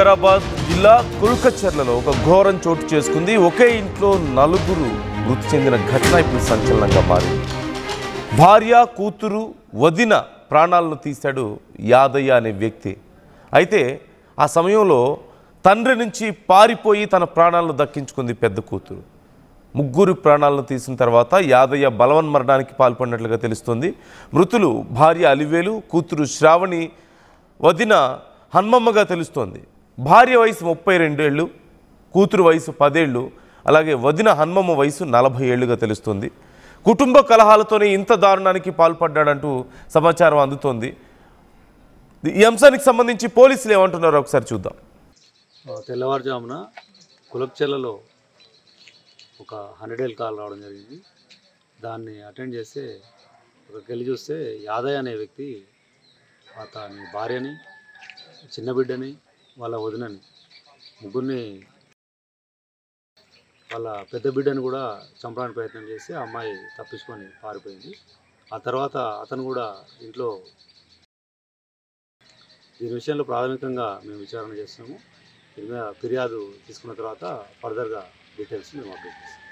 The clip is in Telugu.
వికారాబాద్ జిల్లా కుల్కచర్లలో ఒక ఘోరం చోటు చేసుకుంది. ఒకే ఇంట్లో నలుగురు మృతి చెందిన ఘటన ఇప్పుడు సంచలనంగా మారింది. భార్య, కూతురు, వదిన ప్రాణాలను తీశాడు యాదయ్య అనే వ్యక్తి. అయితే ఆ సమయంలో తండ్రి నుంచి పారిపోయి తన ప్రాణాలను దక్కించుకుంది పెద్ద కూతురు. ముగ్గురు ప్రాణాలను తీసిన తర్వాత యాదయ్య బలవన్మరణానికి పాల్పడినట్లుగా తెలుస్తుంది. మృతులు భార్య అలివేలు, కూతురు శ్రావణి, వదిన హన్మమ్మగా తెలుస్తోంది. భార్య వయసు 32 ఏళ్ళు, కూతురు వయసు 10 ఏళ్ళు, అలాగే వదిన హన్మమ్మ వయసు 40 ఏళ్ళుగా తెలుస్తుంది. కుటుంబ కలహాలతోనే ఇంత దారుణానికి పాల్పడ్డాడంటూ సమాచారం అందుతోంది. ఈ అంశానికి సంబంధించి పోలీసులు ఏమంటున్నారో ఒకసారి చూద్దాం. తెల్లవారుజామున కులబ్చెర్లలో ఒక 100 కాల్ రావడం జరిగింది. దాన్ని అటెండ్ చేస్తే అక్కడికి వెళ్ళి చూస్తే యాదయ్య అనే వ్యక్తి అతని భార్యని, చిన్న బిడ్డని, వాళ్ళ వదినని, ముగ్గురిని, వాళ్ళ పెద్ద బిడ్డని కూడా చంపడానికి ప్రయత్నం చేసి ఆ అమ్మాయి తప్పించుకొని పారిపోయింది. ఆ తర్వాత అతను కూడా ఇంట్లో దీని విషయంలో ప్రాథమికంగా మేము విచారణ చేస్తాము. దీని మీద ఫిర్యాదు తీసుకున్న తర్వాత ఫర్దర్గా డీటెయిల్స్ మేము అప్డేట్ చేస్తాం.